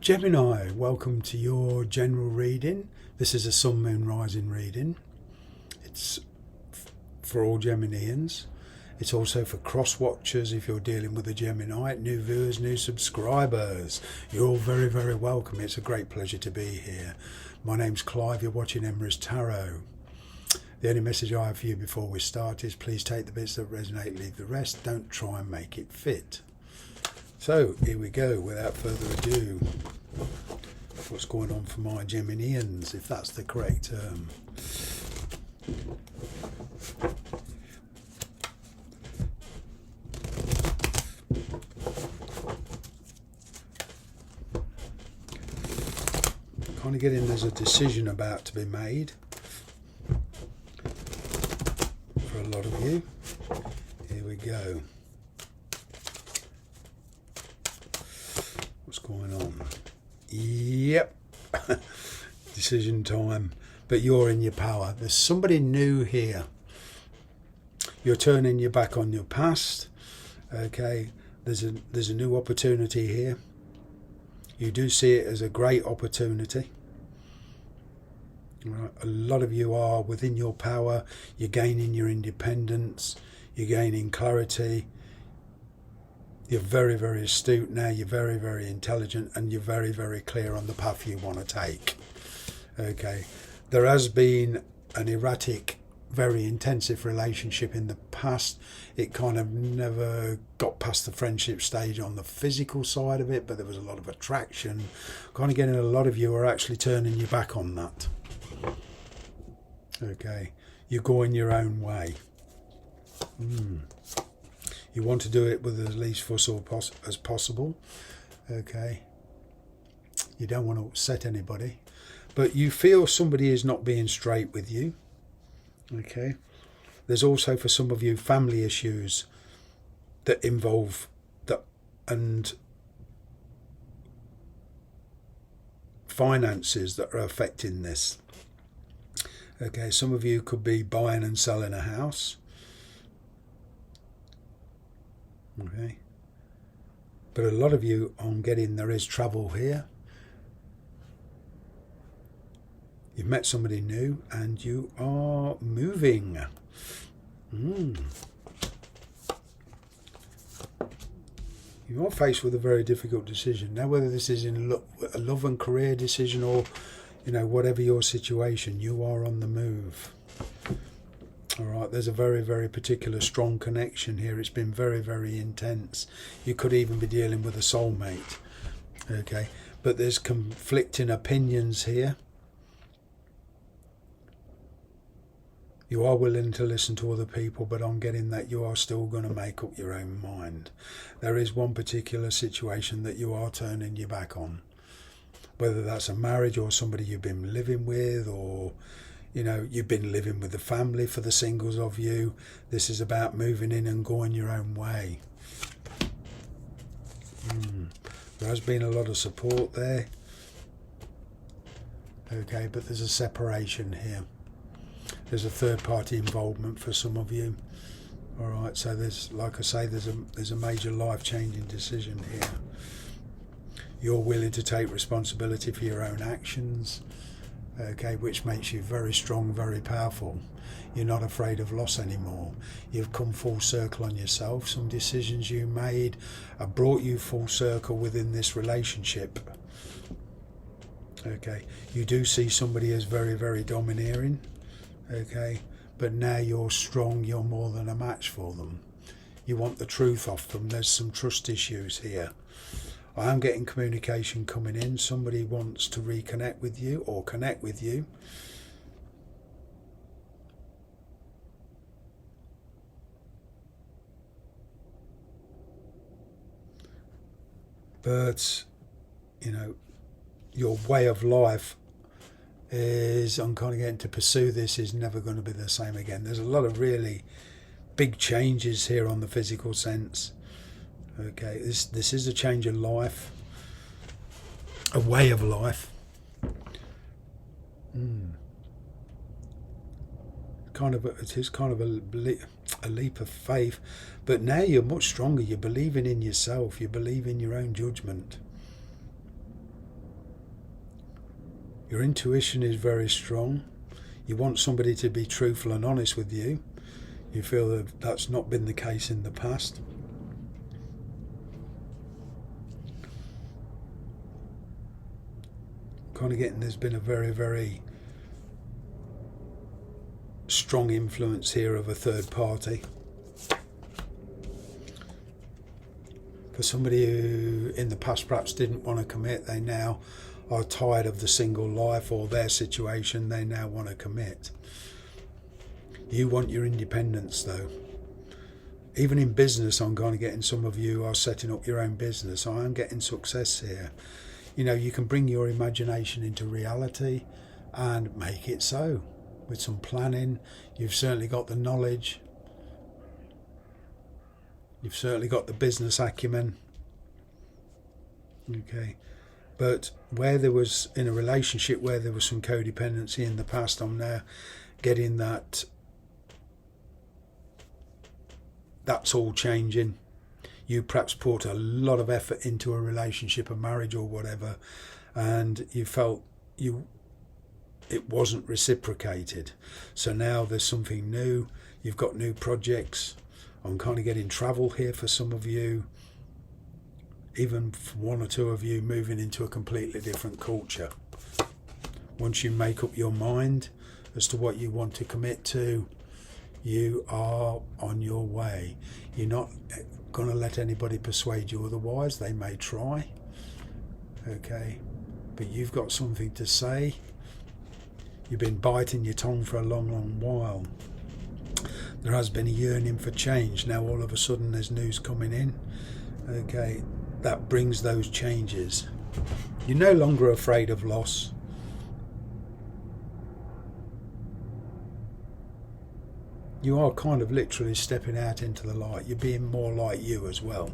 Gemini, welcome to your general reading. This is a Sun, Moon, Rising reading. It's for all Geminians. It's also for cross-watchers if you're dealing with a Gemini, new viewers, new subscribers. You're all very, very welcome. It's a great pleasure to be here. My name's Clive, you're watching Emma's Tarot. The only message I have for you before we start is please take the bits that resonate, leave the rest. Don't try and make it fit. So, here we go, without further ado. What's going on for my Geminians, if that's the correct term. Kind of getting there's a decision about to be made for a lot of you. Here we go. What's going on? Yep. Decision time. But you're in your power. There's somebody new here. You're turning your back on your past. Okay. There's a new opportunity here. You do see it as a great opportunity. Right. A lot of you are within your power. You're gaining your independence. You're gaining clarity. You're very, very astute now. You're very, very intelligent, and you're very, very clear on the path you want to take. Okay. There has been an erratic, very intensive relationship in the past. It kind of never got past the friendship stage on the physical side of it, but there was a lot of attraction. Kind of getting a lot of you are actually turning your back on that. Okay. You're going your own way. You want to do it with as least fuss as possible. Okay. You don't want to upset anybody. But you feel somebody is not being straight with you. Okay. There's also for some of you family issues that involve that and finances that are affecting this. Okay. Some of you could be buying and selling a house. Okay, but a lot of you, I'm getting there is travel here. You've met somebody new and you are moving. You are faced with a very difficult decision. Now, whether this is in a love and career decision or, whatever your situation, you are on the move. All right, there's a very, very particular strong connection here. It's been very, very intense. You could even be dealing with a soulmate. Okay, but there's conflicting opinions here. You are willing to listen to other people, but I'm getting that you are still going to make up your own mind. There is one particular situation that you are turning your back on. Whether that's a marriage or somebody you've been living with, or you've been living with the family. For the singles of you, this is about moving in and going your own way. There has been a lot of support there. Okay, but there's a separation here. There's a third party involvement for some of you. All right, so there's, like I say, there's a major life-changing decision here. You're willing to take responsibility for your own actions. Okay, which makes you very strong, very powerful. You're not afraid of loss anymore. You've come full circle on yourself. Some decisions you made have brought you full circle within this relationship. Okay, you do see somebody as very, very domineering. Okay, but now you're strong. You're more than a match for them. You want the truth off them. There's some trust issues here. I am getting communication coming in. Somebody wants to reconnect with you or connect with you. But, your way of life is, I'm kind of getting to pursue this, is never going to be the same again. There's a lot of really big changes here on the physical sense. Okay, this is a change of life, a way of life. It is kind of a leap of faith, but now you're much stronger. You're believing in yourself. You believe in your own judgment. Your intuition is very strong. You want somebody to be truthful and honest with you. You feel that that's not been the case in the past. Kind of getting there's been a very, very strong influence here of a third party. For somebody who in the past perhaps didn't want to commit, they now are tired of the single life or their situation, they now want to commit. You want your independence though. Even in business, I'm kind of getting some of you are setting up your own business. I am getting success here. You know, you can bring your imagination into reality and make it so. With some planning, you've certainly got the knowledge. You've certainly got the business acumen. Okay. But where there was, in a relationship where there was some codependency in the past, I'm now getting that that's all changing. You perhaps put a lot of effort into a relationship, a marriage or whatever, and you felt it wasn't reciprocated. So now there's something new. You've got new projects. I'm kind of getting travel here for some of you. Even for one or two of you moving into a completely different culture. Once you make up your mind as to what you want to commit to, you are on your way. You're not going to let anybody persuade you otherwise. They may try, okay, but you've got something to say. You've been biting your tongue for a long, long while. There has been a yearning for change. Now all of a sudden there's news coming in, okay, that brings those changes. You're no longer afraid of loss. You are kind of literally stepping out into the light. You're being more like you as well.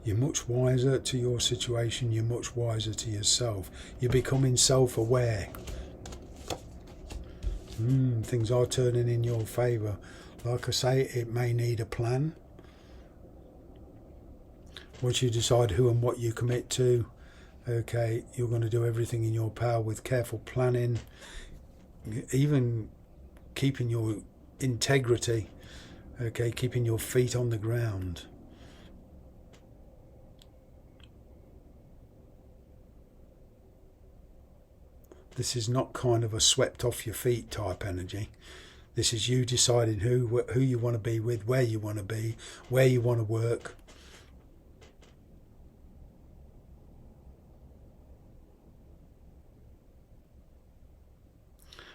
You're much wiser to your situation. You're much wiser to yourself. You're becoming self-aware. Things are turning in your favour. Like I say, it may need a plan. Once you decide who and what you commit to, okay, you're going to do everything in your power with careful planning, even keeping your integrity, okay, keeping your feet on the ground. This is not kind of a swept off your feet type energy. This is you deciding who you want to be with, where you want to be, where you want to work.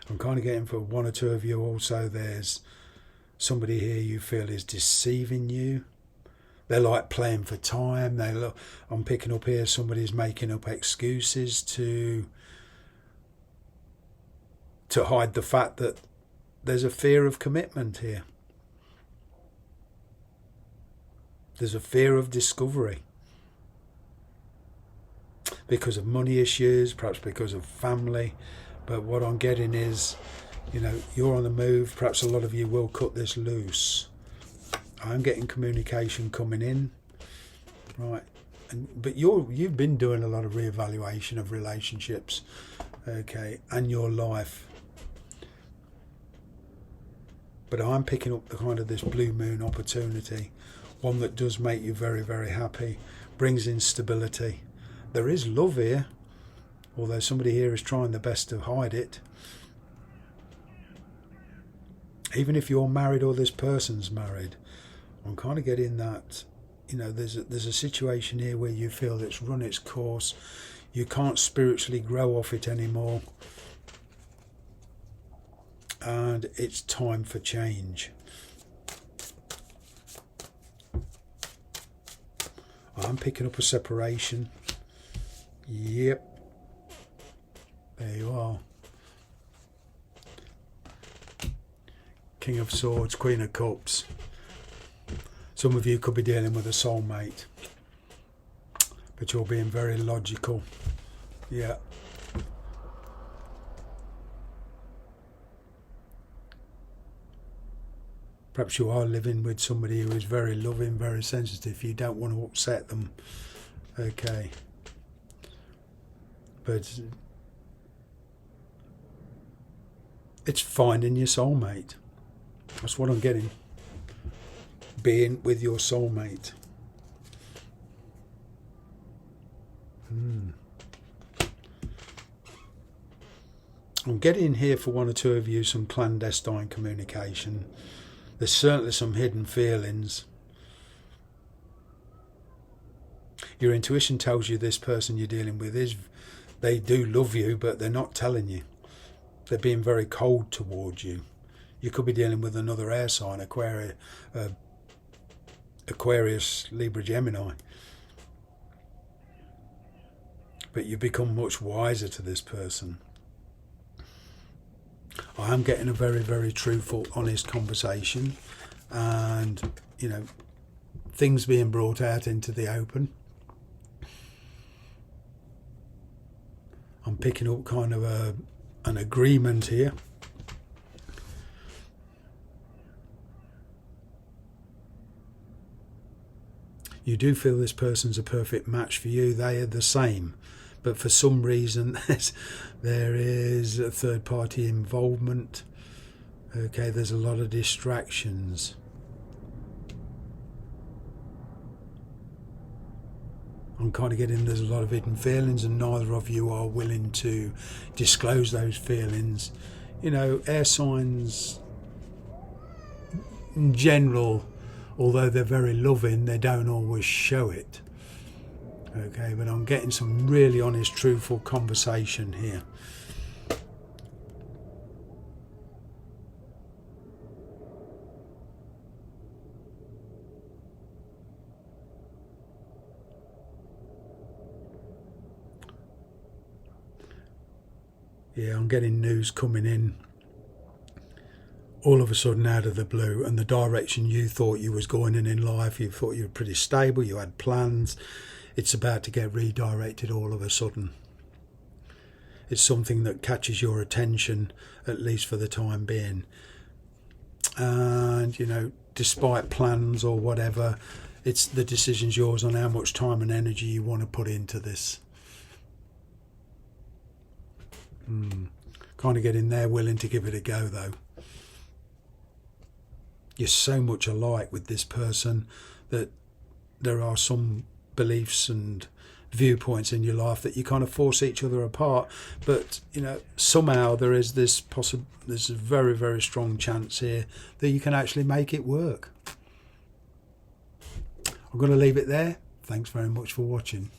I'm kind of getting for one or two of you also, there's somebody here you feel is deceiving you. They're like playing for time. I'm picking up here somebody's making up excuses to hide the fact that there's a fear of commitment here. There's a fear of discovery. Because of money issues, perhaps because of family. But what I'm getting is, you know, you're on the move. Perhaps a lot of you will cut this loose. I'm getting communication coming in, right? But you've been doing a lot of reevaluation of relationships, okay, and your life. But I'm picking up the kind of this blue moon opportunity, one that does make you very, very happy, brings in stability. There is love here. Although somebody here is trying their best to hide it. Even if you're married or this person's married, I'm kind of getting that, you know, there's a situation here where you feel it's run its course. You can't spiritually grow off it anymore. And it's time for change. I'm picking up a separation. Yep. There you are. King of Swords, Queen of Cups. Some of you could be dealing with a soulmate, but you're being very logical. Yeah. Perhaps you are living with somebody who is very loving, very sensitive. You don't want to upset them. Okay. But it's finding your soulmate. That's what I'm getting. Being with your soulmate. I'm getting here for one or two of you some clandestine communication. There's certainly some hidden feelings. Your intuition tells you this person you're dealing with they do love you, but they're not telling you. They're being very cold towards you. You could be dealing with another air sign, Aquarius, Libra, Gemini. But you become much wiser to this person. I am getting a very, very truthful, honest conversation, and, you know, things being brought out into the open. I'm picking up kind of an agreement here. You do feel this person's a perfect match for you. They are the same. But for some reason, there is a third-party involvement. Okay, there's a lot of distractions. I'm kind of getting there's a lot of hidden feelings, and neither of you are willing to disclose those feelings. You know, air signs in general, although they're very loving, they don't always show it. Okay, but I'm getting some really honest, truthful conversation here. Yeah, I'm getting news coming in all of a sudden out of the blue, and the direction you thought you was going in life, you thought you were pretty stable, you had plans. It's about to get redirected all of a sudden. It's something that catches your attention, at least for the time being. And, you know, despite plans or whatever, it's the decision's yours on how much time and energy you want to put into this. Kind of getting there, willing to give it a go, though. You're so much alike with this person that there are some beliefs and viewpoints in your life that you kind of force each other apart, but you know, somehow there is there's a very, very strong chance here that you can actually make it work. I'm going to leave it there. Thanks very much for watching.